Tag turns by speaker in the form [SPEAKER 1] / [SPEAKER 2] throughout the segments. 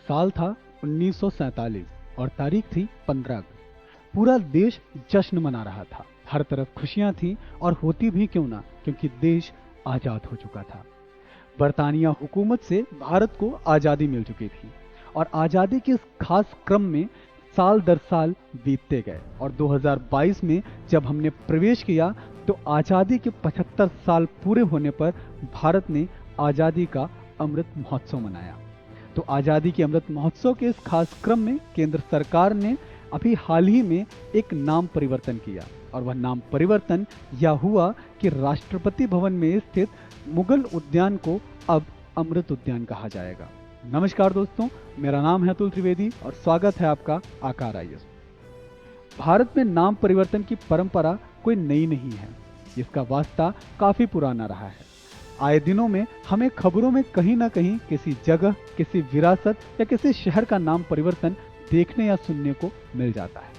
[SPEAKER 1] साल था 1947 और तारीख थी 15 अगस्त। पूरा देश जश्न मना रहा था। हर तरफ खुशियां थी और होती भी क्यों ना, क्योंकि देश आजाद हो चुका था। बरतानिया हुकूमत से भारत को आजादी मिल चुकी थी और आजादी के इस खास क्रम में साल दर साल बीतते गए और 2022 में जब हमने प्रवेश किया तो आजादी के 75 साल पूरे होने पर भारत ने आजादी का अमृत महोत्सव मनाया। तो आजादी के अमृत महोत्सव के इस खास क्रम में केंद्र सरकार ने अभी हाल ही में एक नाम परिवर्तन किया और वह नाम परिवर्तन यह हुआ कि राष्ट्रपति भवन में स्थित मुगल उद्यान को अब अमृत उद्यान कहा जाएगा। नमस्कार दोस्तों, मेरा नाम है अतुल त्रिवेदी और स्वागत है आपका आकार आईएएस। भारत में नाम परिवर्तन की परंपरा कोई नई नहीं है, इसका वास्ता काफी पुराना रहा है। आए दिनों में हमें खबरों में कहीं ना कहीं किसी जगह, किसी विरासत या किसी शहर का नाम परिवर्तन देखने या सुनने को मिल जाता है।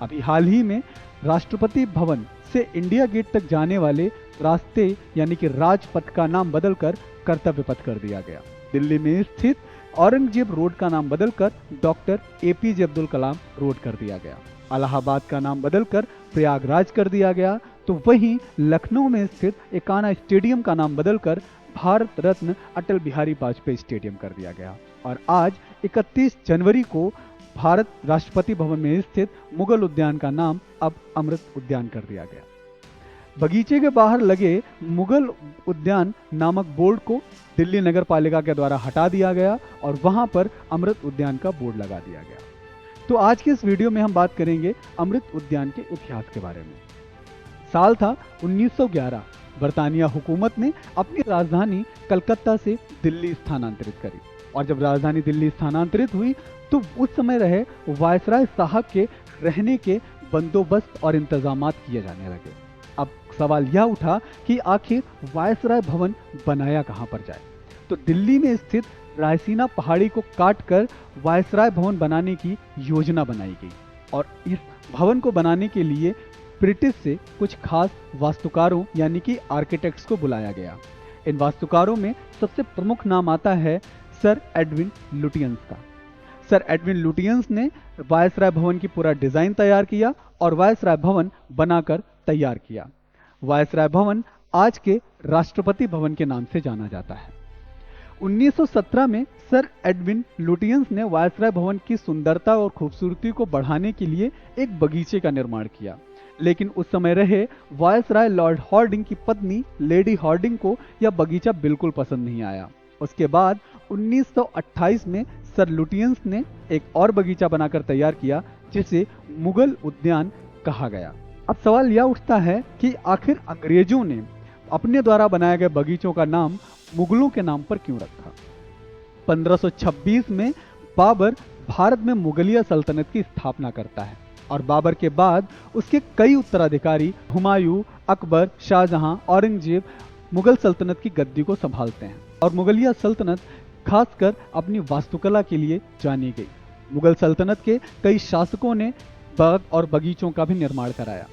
[SPEAKER 1] अभी हाल ही में राष्ट्रपति भवन से इंडिया गेट तक जाने वाले रास्ते यानी कि राजपथ का नाम बदलकर कर्तव्य पथ कर दिया गया। दिल्ली में स्थित औरंगजेब रोड का नाम बदलकर doctor APJ Abdul Kalam road कर दिया गया। इलाहाबाद का नाम बदलकर प्रयागराज कर दिया गया। तो वहीं लखनऊ में स्थित एकाना स्टेडियम का नाम बदलकर भारत रत्न अटल बिहारी वाजपेयी स्टेडियम कर दिया गया। और आज 31 जनवरी को भारत राष्ट्रपति भवन में स्थित मुगल उद्यान का नाम अब अमृत उद्यान कर दिया गया। बगीचे के बाहर लगे मुगल उद्यान नामक बोर्ड को दिल्ली नगर पालिका के द्वारा हटा दिया गया और वहां पर अमृत उद्यान का बोर्ड लगा दिया गया। तो आज के इस वीडियो में हम बात करेंगे अमृत उद्यान के इतिहास के बारे में। साल था 1911। बरतानिया हुकूमत ने अपनी राजधानी कलकत्ता से दिल्ली स्थानांतरित करी और जब राजधानी दिल्ली स्थानांतरित हुई तो उस समय रहे वायसराय साहब के रहने के बंदोबस्त और इंतजामात किए जाने लगे। अब सवाल यह उठा कि आखिर वायसराय भवन बनाया कहां पर जाए। तो दिल्ली में स्थित रायसीना पहाड़ी को काटकर वायसराय भवन बनाने की योजना बनाई गई और इस भवन को बनाने के लिए ब्रिटिश से कुछ खास वास्तुकारों यानी कि आर्किटेक्ट्स को बुलाया गया। इन वास्तुकारों में सबसे प्रमुख नाम आता है सर एडविन लुटियंस का। सर एडविन लुटियंस ने वायसराय भवन की पूरा डिजाइन तैयार किया और वायसराय भवन बनाकर तैयार किया। वायसराय भवन आज के राष्ट्रपति भवन के नाम से जाना जाता है। 1917 में सर एडविन लुटियंस ने वायसराय भवन की सुंदरता और खूबसूरती को बढ़ाने के लिए एक बगीचे का निर्माण किया, लेकिन उस समय रहे वायसराय लॉर्ड हॉर्डिंग की पत्नी लेडी हॉर्डिंग को यह बगीचा बिल्कुल पसंद नहीं आया। उसके बाद 1928 में सर लुटियंस ने एक और बगीचा बनाकर तैयार किया जिसे मुगल उद्यान कहा गया। अब सवाल यह उठता है कि आखिर अंग्रेजों ने अपने द्वारा बनाए गए बगीचों का नाम मुगलों के नाम पर क्यों रखा। 1526 में बाबर भारत में मुगलिया सल्तनत की स्थापना करता है और बाबर के बाद उसके कई उत्तराधिकारी हुमायूं, अकबर, शाहजहां, औरंगजेब मुगल सल्तनत की गद्दी को संभालते हैं और मुगलिया सल्तनत खासकर अपनी वास्तुकला के लिए जानी गई। मुगल सल्तनत के कई शासकों ने बाग और बगीचों का भी निर्माण कराया।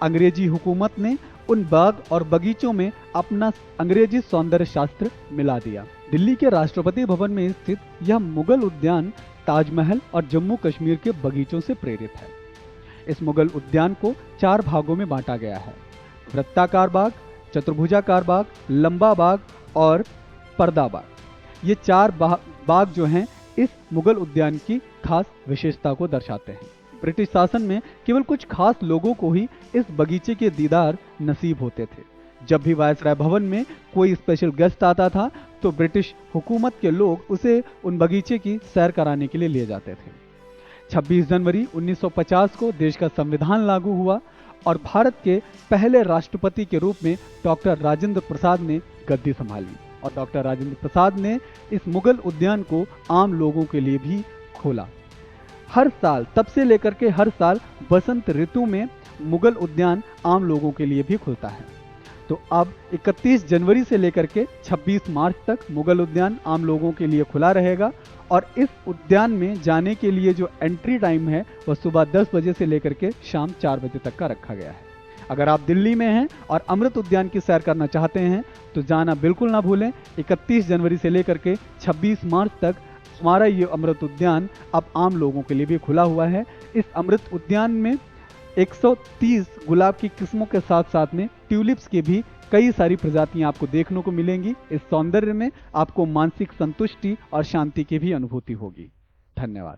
[SPEAKER 1] अंग्रेजी हुकूमत ने उन बाग और बगीचों में अपना अंग्रेजी सौंदर्य शास्त्र मिला दिया। दिल्ली के राष्ट्रपति भवन में स्थित यह मुगल उद्यान ताजमहल और जम्मू कश्मीर के बगीचों से प्रेरित है। इस मुगल उद्यान को 4 भागों में बांटा गया है: वृत्ताकार बाग, चतुर्भुजाकार बाग, लंबा बाग और पर्दा बाग। ये 4 बाग जो हैं इस मुगल उद्यान की खास विशेषता को दर्शाते हैं। ब्रिटिश शासन में केवल कुछ खास लोगों को ही इस बगीचे के दीदार नसीब होते थे। जब भी वायसराय भवन में कोई स्पेशल गेस्ट आता था तो ब्रिटिश हुकूमत के लोग उसे उन बगीचे की सैर कराने के लिए ले जाते थे। 26 जनवरी 1950 को देश का संविधान लागू हुआ और भारत के पहले राष्ट्रपति के रूप में डॉक्टर राजेंद्र प्रसाद ने गद्दी संभाली और डॉक्टर राजेंद्र प्रसाद ने इस मुगल उद्यान को आम लोगों के लिए भी खोला। हर साल तब से लेकर के हर साल बसंत ऋतु में मुगल उद्यान आम लोगों के लिए भी खुलता है। तो अब 31 जनवरी से लेकर के 26 मार्च तक मुगल उद्यान आम लोगों के लिए खुला रहेगा और इस उद्यान में जाने के लिए जो एंट्री टाइम है वह सुबह 10 बजे से लेकर के शाम 4 बजे तक का रखा गया है। अगर आप दिल्ली में हैं और अमृत उद्यान की सैर करना चाहते हैं तो जाना बिल्कुल ना भूलें। 31 जनवरी से लेकर के 26 मार्च तक हमारा ये अमृत उद्यान अब आम लोगों के लिए भी खुला हुआ है। इस अमृत उद्यान में 130 गुलाब की किस्मों के साथ साथ में ट्यूलिप्स की भी कई सारी प्रजातियां आपको देखने को मिलेंगी। इस सौंदर्य में आपको मानसिक संतुष्टि और शांति की भी अनुभूति होगी। धन्यवाद।